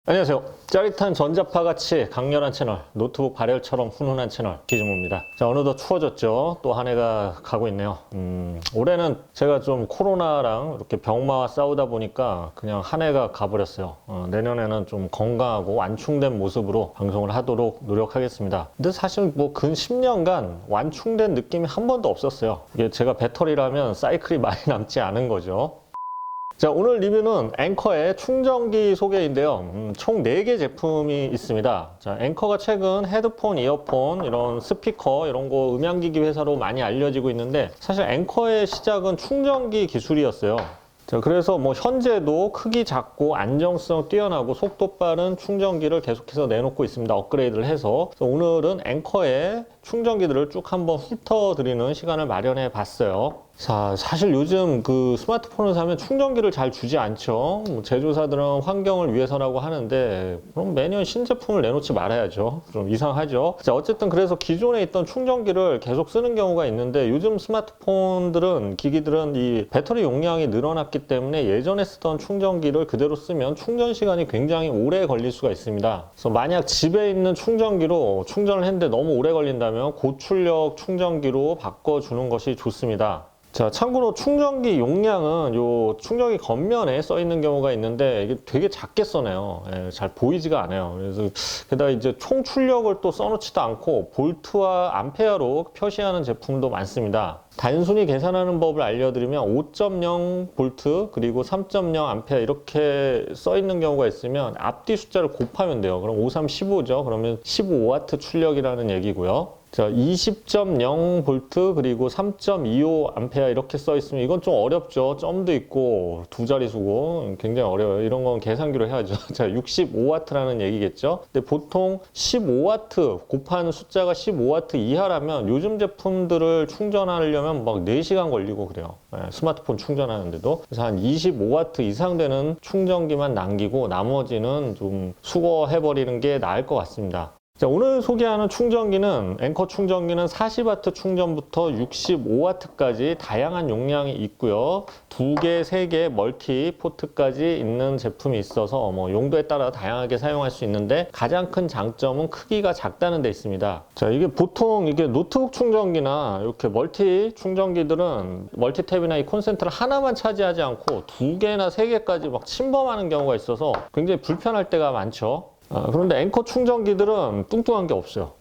안녕하세요. 짜릿한 전자파 같이 강렬한 채널, 노트북 발열처럼 훈훈한 채널 기준모입니다. 자, 어느덧 추워졌죠. 또 한 해가 가고 있네요. 올해는 제가 좀 코로나랑 이렇게 병마와 싸우다 보니까 그냥 한 해가 가버렸어요. 내년에는 좀 건강하고 완충된 모습으로 방송을 하도록 노력하겠습니다. 근데 사실 뭐 근 10년간 완충된 느낌이 한 번도 없었어요. 이게 제가 배터리라면 사이클이 많이 남지 않은 거죠. 자, 오늘 리뷰는 앵커의 충전기 소개인데요. 총 4개 제품이 있습니다. 자, 앵커가 최근 헤드폰, 이어폰, 이런 스피커, 이런 거 음향기기 회사로 많이 알려지고 있는데 사실 앵커의 시작은 충전기 기술이었어요. 자, 그래서 뭐 현재도 크기 작고 안정성 뛰어나고 속도 빠른 충전기를 계속해서 내놓고 있습니다. 업그레이드를 해서. 그래서 오늘은 앵커의 충전기들을 쭉 한번 훑어드리는 시간을 마련해 봤어요. 자, 사실 요즘 그 스마트폰을 사면 충전기를 잘 주지 않죠. 뭐 제조사들은 환경을 위해서라고 하는데 그럼 매년 신제품을 내놓지 말아야죠. 좀 이상하죠. 자, 어쨌든 그래서 기존에 있던 충전기를 계속 쓰는 경우가 있는데 요즘 스마트폰들은 기기들은 이 배터리 용량이 늘어났기 때문에 예전에 쓰던 충전기를 그대로 쓰면 충전 시간이 굉장히 오래 걸릴 수가 있습니다. 그래서 만약 집에 있는 충전기로 충전을 했는데 너무 오래 걸린다면 고출력 충전기로 바꿔주는 것이 좋습니다. 자, 참고로 충전기 용량은 요 충전기 겉면에 써 있는 경우가 있는데 이게 되게 작게 써내요. 잘 보이지가 않아요. 그래서 게다가 이제 총 출력을 또 써놓지도 않고 볼트와 암페어로 표시하는 제품도 많습니다. 단순히 계산하는 법을 알려드리면 5.0 볼트 그리고 3.0 암페어 이렇게 써 있는 경우가 있으면 앞뒤 숫자를 곱하면 돼요. 그럼 5, 3, 15죠. 그러면 15W 출력이라는 얘기고요. 자, 20.0 볼트 그리고 3.25 암페어 이렇게 써 있으면 이건 좀 어렵죠. 점도 있고 두 자릿수고 굉장히 어려워요. 이런 건 계산기로 해야죠. 자, 65W라는 얘기겠죠. 근데 보통 15W 곱하는 숫자가 15W 이하라면 요즘 제품들을 충전하려면 막 4시간 걸리고 그래요. 스마트폰 충전하는데도. 그래서 한 25W 이상 되는 충전기만 남기고 나머지는 좀 수거해버리는 게 나을 것 같습니다. 자, 오늘 소개하는 충전기는 앵커 충전기는 40W 충전부터 65W까지 다양한 용량이 있고요. 2개, 3개 멀티 포트까지 있는 제품이 있어서 뭐 용도에 따라 다양하게 사용할 수 있는데 가장 큰 장점은 크기가 작다는 데 있습니다. 자, 이게 보통 이게 노트북 충전기나 이렇게 멀티 충전기들은 멀티탭이나 이 콘센트를 하나만 차지하지 않고 2개나 3개까지 막 침범하는 경우가 있어서 굉장히 불편할 때가 많죠. 그런데 앵커 충전기들은 뚱뚱한 게 없어요.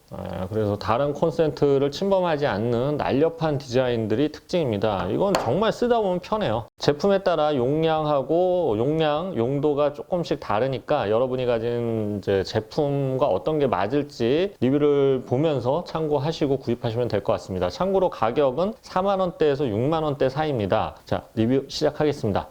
그래서 다른 콘센트를 침범하지 않는 날렵한 디자인들이 특징입니다. 이건 정말 쓰다 보면 편해요. 제품에 따라 용량하고 용도가 조금씩 다르니까 여러분이 가진 이제 제품과 어떤 게 맞을지 리뷰를 보면서 참고하시고 구입하시면 될 것 같습니다. 참고로 가격은 4만 원대에서 6만 원대 사이입니다. 자, 리뷰 시작하겠습니다.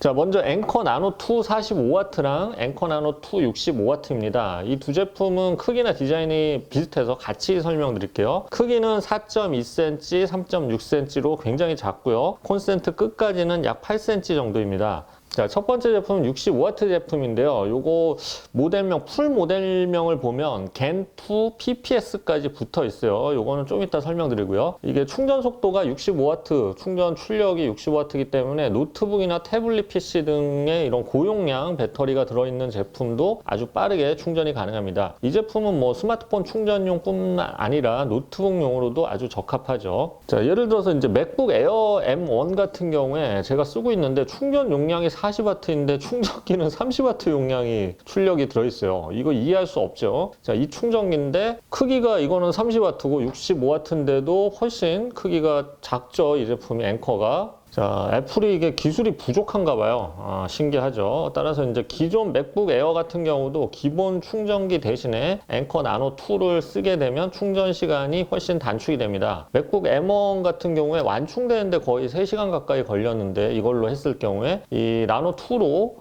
자, 먼저 앵커 나노 2 45W랑 앵커 나노 2 65W입니다. 이 두 제품은 크기나 디자인이 비슷해서 같이 설명드릴게요. 크기는 4.2cm, 3.6cm로 굉장히 작고요. 콘센트 끝까지는 약 8cm 정도입니다. 자, 첫 번째 제품은 65W 제품인데요. 요거 모델명, 풀 모델명을 보면 겐2 PPS까지 붙어 있어요. 요거는 좀 이따 설명드리고요. 이게 충전 속도가 65W, 충전 출력이 65W이기 때문에 노트북이나 태블릿 PC 등의 이런 고용량 배터리가 들어있는 제품도 아주 빠르게 충전이 가능합니다. 이 제품은 뭐 스마트폰 충전용 뿐만 아니라 노트북용으로도 아주 적합하죠. 자, 예를 들어서 이제 맥북 에어 M1 같은 경우에 제가 쓰고 있는데 충전 용량이 40W인데 충전기는 30W 용량이 출력이 들어있어요. 이거 이해할 수 없죠. 자, 이 충전기인데 크기가 이거는 30W고 65W인데도 훨씬 크기가 작죠. 이 제품이 앵커가. 자, 애플이 이게 기술이 부족한가 봐요. 신기하죠. 따라서 이제 기존 맥북 에어 같은 경우도 기본 충전기 대신에 앵커 나노 2를 쓰게 되면 충전 시간이 훨씬 단축이 됩니다. 맥북 M1 같은 경우에 완충되는데 거의 3시간 가까이 걸렸는데 이걸로 했을 경우에 이 나노 2로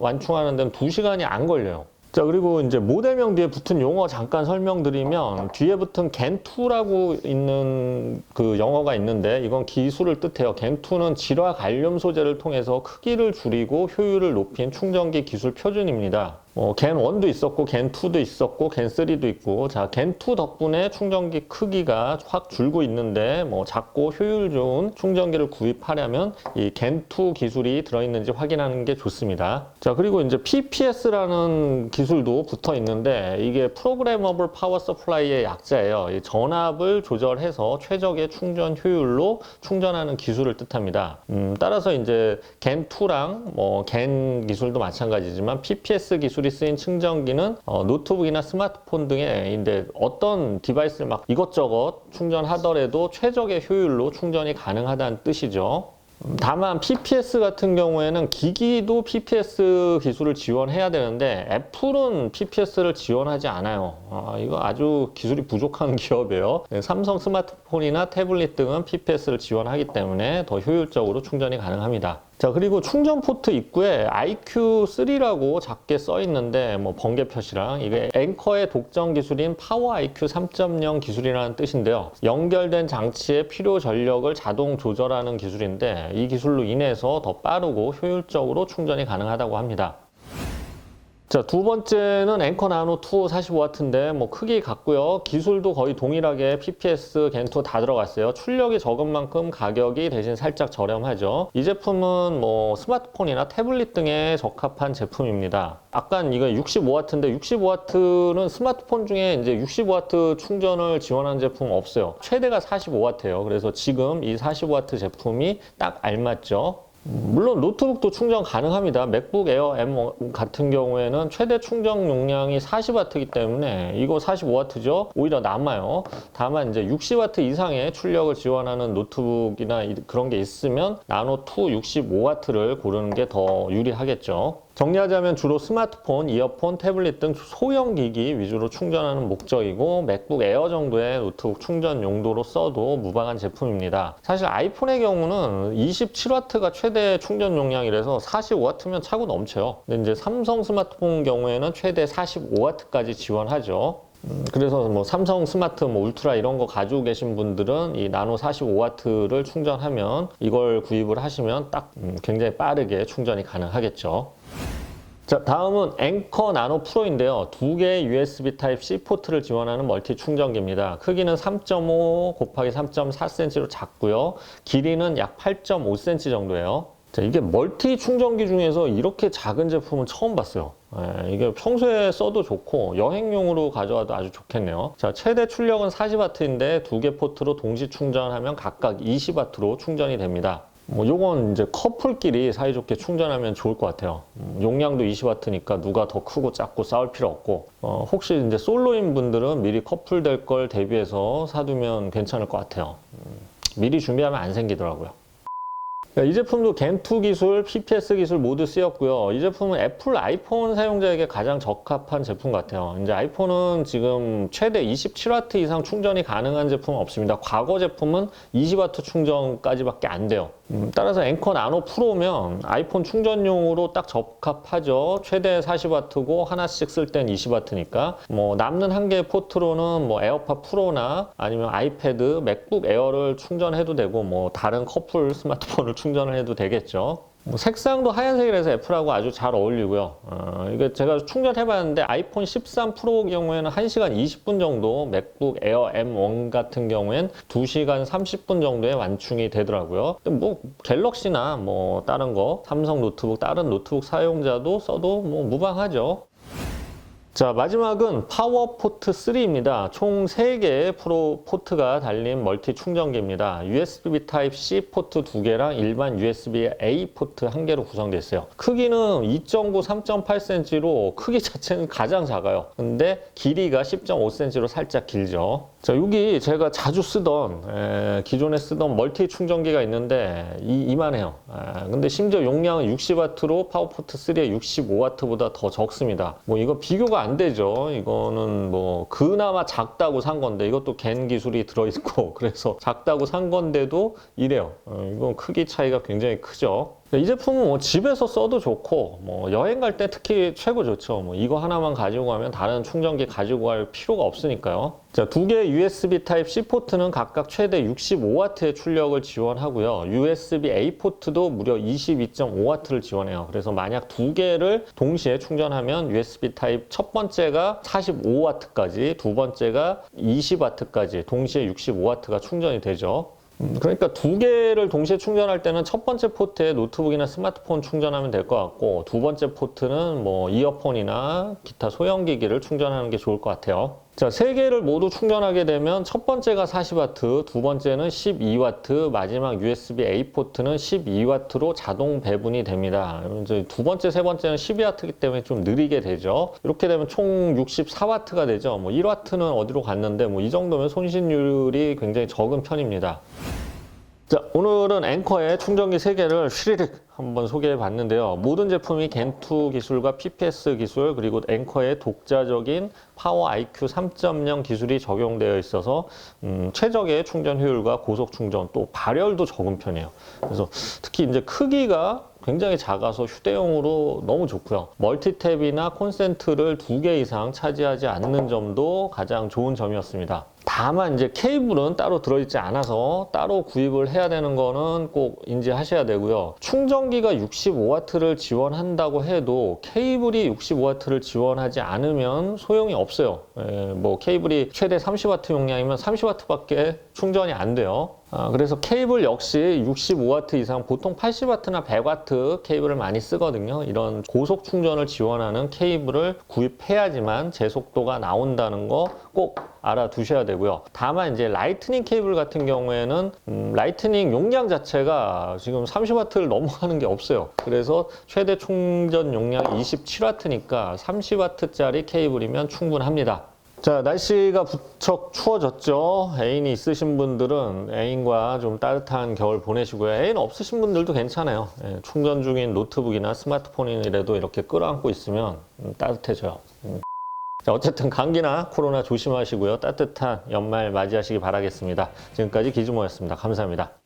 완충하는 데는 2시간이 안 걸려요. 자, 그리고 이제 모델명 뒤에 붙은 용어 잠깐 설명드리면 뒤에 붙은 겐2라고 있는 그 영어가 있는데 이건 기술을 뜻해요. 겐2는 질화 갈륨 소재를 통해서 크기를 줄이고 효율을 높인 충전기 기술 표준입니다. 겐 1도 있었고 겐 2도 있었고 겐 3도 있고, 자, 겐 2 덕분에 충전기 크기가 확 줄고 있는데 작고 효율 좋은 충전기를 구입하려면 이 겐 2 기술이 들어있는지 확인하는 게 좋습니다. 자, 그리고 이제 PPS라는 기술도 붙어 있는데 이게 프로그래머블 파워 서플라이의 약자예요. 이 전압을 조절해서 최적의 충전 효율로 충전하는 기술을 뜻합니다. 따라서 이제 겐 2랑 겐 기술도 마찬가지지만 PPS 기술이 쓰인 충전기는 노트북이나 스마트폰 등의 이제 어떤 디바이스를 막 이것저것 충전하더라도 최적의 효율로 충전이 가능하다는 뜻이죠. 다만 PPS 같은 경우에는 기기도 PPS 기술을 지원해야 되는데 애플은 PPS를 지원하지 않아요. 이거 아주 기술이 부족한 기업이에요. 삼성 스마트폰이나 태블릿 등은 PPS를 지원하기 때문에 더 효율적으로 충전이 가능합니다. 자, 그리고 충전 포트 입구에 IQ3라고 작게 써 있는데 번개 표시랑 이게 앵커의 독점 기술인 파워 IQ 3.0 기술이라는 뜻인데요. 연결된 장치의 필요 전력을 자동 조절하는 기술인데 이 기술로 인해서 더 빠르고 효율적으로 충전이 가능하다고 합니다. 자, 두 번째는 앵커 나노 2 45W인데 크기 같고요. 기술도 거의 동일하게 PPS, 겐2 다 들어갔어요. 출력이 적은 만큼 가격이 대신 살짝 저렴하죠. 이 제품은 스마트폰이나 태블릿 등에 적합한 제품입니다. 아까 이거 65W인데 65W는 스마트폰 중에 이제 65W 충전을 지원하는 제품은 없어요. 최대가 45W예요. 그래서 지금 이 45W 제품이 딱 알맞죠. 물론 노트북도 충전 가능합니다. 맥북 에어 M1 같은 경우에는 최대 충전 용량이 40W이기 때문에 이거 45W죠. 오히려 남아요. 다만 이제 60W 이상의 출력을 지원하는 노트북이나 그런 게 있으면 나노 2 65W를 고르는 게 더 유리하겠죠. 정리하자면 주로 스마트폰, 이어폰, 태블릿 등 소형 기기 위주로 충전하는 목적이고 맥북 에어 정도의 노트북 충전 용도로 써도 무방한 제품입니다. 사실 아이폰의 경우는 27W가 최대 충전 용량이라서 45W면 차고 넘쳐요. 근데 이제 삼성 스마트폰 경우에는 최대 45W까지 지원하죠. 그래서 삼성 스마트 울트라 이런 거 가지고 계신 분들은 이 나노 45W를 충전하면 이걸 구입을 하시면 딱 굉장히 빠르게 충전이 가능하겠죠. 자, 다음은 앵커 나노 프로인데요. 두 개의 USB 타입C 포트를 지원하는 멀티 충전기입니다. 크기는 3.5 곱하기 3.4cm로 작고요. 길이는 약 8.5cm 정도예요. 자, 이게 멀티 충전기 중에서 이렇게 작은 제품은 처음 봤어요. 이게 평소에 써도 좋고 여행용으로 가져와도 아주 좋겠네요. 자, 최대 출력은 40W인데 두 개 포트로 동시 충전하면 각각 20W로 충전이 됩니다. 요건 이제 커플끼리 사이좋게 충전하면 좋을 것 같아요. 용량도 20W니까 누가 더 크고 작고 싸울 필요 없고, 혹시 이제 솔로인 분들은 미리 커플 될 걸 대비해서 사두면 괜찮을 것 같아요. 미리 준비하면 안 생기더라고요. 이 제품도 겐2 기술, PPS 기술 모두 쓰였고요. 이 제품은 애플 아이폰 사용자에게 가장 적합한 제품 같아요. 이제 아이폰은 지금 최대 27W 이상 충전이 가능한 제품은 없습니다. 과거 제품은 20W 충전까지밖에 안 돼요. 따라서 앵커 나노 프로면 아이폰 충전용으로 딱 적합하죠. 최대 40W고 하나씩 쓸 땐 20W니까 남는 한 개의 포트로는 에어팟 프로나 아니면 아이패드, 맥북 에어를 충전해도 되고 다른 커플 스마트폰을 충전을 해도 되겠죠. 색상도 하얀색이라서 애플하고 아주 잘 어울리고요. 이게 제가 충전해봤는데 아이폰 13 프로 경우에는 1시간 20분 정도, 맥북 에어 M1 같은 경우엔 2시간 30분 정도에 완충이 되더라고요. 근데 갤럭시나 다른 거, 삼성 노트북, 다른 노트북 사용자도 써도 무방하죠. 자, 마지막은 파워포트 3입니다. 총 3개의 포트가 달린 멀티 충전기입니다. USB Type-C 포트 2개랑 일반 USB-A 포트 1개로 구성되어 있어요. 크기는 2.9, 3.8cm로 크기 자체는 가장 작아요. 근데 길이가 10.5cm로 살짝 길죠. 자, 여기 제가 자주 쓰던 기존에 쓰던 멀티 충전기가 있는데 이만해요. 근데 심지어 용량은 60W로 파워포트 3의 65W보다 더 적습니다. 이거 비교가 안 되죠. 이거는 그나마 작다고 산 건데 이것도 겐 기술이 들어있고 그래서 작다고 산 건데도 이래요. 이건 크기 차이가 굉장히 크죠. 이 제품은 뭐 집에서 써도 좋고 뭐 여행 갈 때 특히 최고 좋죠. 뭐 이거 하나만 가지고 가면 다른 충전기 가지고 갈 필요가 없으니까요. 자, 두 개의 USB Type-C 포트는 각각 최대 65W의 출력을 지원하고요. USB-A 포트도 무려 22.5W를 지원해요. 그래서 만약 두 개를 동시에 충전하면 USB 타입 첫 번째가 45W까지, 두 번째가 20W까지 동시에 65W가 충전이 되죠. 그러니까 두 개를 동시에 충전할 때는 첫 번째 포트에 노트북이나 스마트폰 충전하면 될 것 같고, 두 번째 포트는 뭐 이어폰이나 기타 소형기기를 충전하는 게 좋을 것 같아요. 자, 세 개를 모두 충전하게 되면 첫 번째가 40W, 두 번째는 12W, 마지막 USB-A 포트는 12W로 자동 배분이 됩니다. 이제 두 번째, 세 번째는 12W이기 때문에 좀 느리게 되죠. 이렇게 되면 총 64W가 되죠. 뭐 1W는 어디로 갔는데 뭐 이 정도면 손실률이 굉장히 적은 편입니다. 자, 오늘은 앵커의 충전기 3개를 휘리릭 한번 소개해 봤는데요. 모든 제품이 겐2 기술과 PPS 기술, 그리고 앵커의 독자적인 파워 IQ 3.0 기술이 적용되어 있어서 최적의 충전 효율과 고속 충전, 또 발열도 적은 편이에요. 그래서 특히 이제 크기가 굉장히 작아서 휴대용으로 너무 좋고요. 멀티탭이나 콘센트를 2개 이상 차지하지 않는 점도 가장 좋은 점이었습니다. 다만 이제 케이블은 따로 들어있지 않아서 따로 구입을 해야 되는 거는 꼭 인지하셔야 되고요. 충전기가 65W를 지원한다고 해도 케이블이 65W를 지원하지 않으면 소용이 없어요. 뭐 케이블이 최대 30W 용량이면 30W밖에 충전이 안 돼요. 그래서 케이블 역시 65W 이상, 보통 80W나 100W 케이블을 많이 쓰거든요. 이런 고속 충전을 지원하는 케이블을 구입해야지만 제 속도가 나온다는 거 꼭 알아두셔야 되고요. 다만 이제 라이트닝 케이블 같은 경우에는 라이트닝 용량 자체가 지금 30W를 넘어가는 게 없어요. 그래서 최대 충전 용량 27W니까 30W짜리 케이블이면 충분합니다. 자, 날씨가 부쩍 추워졌죠. 애인이 있으신 분들은 애인과 좀 따뜻한 겨울 보내시고요. 애인 없으신 분들도 괜찮아요. 충전 중인 노트북이나 스마트폰이라도 이렇게 끌어안고 있으면 따뜻해져요. 자, 어쨌든 감기나 코로나 조심하시고요. 따뜻한 연말 맞이하시기 바라겠습니다. 지금까지 기즈모였습니다. 감사합니다.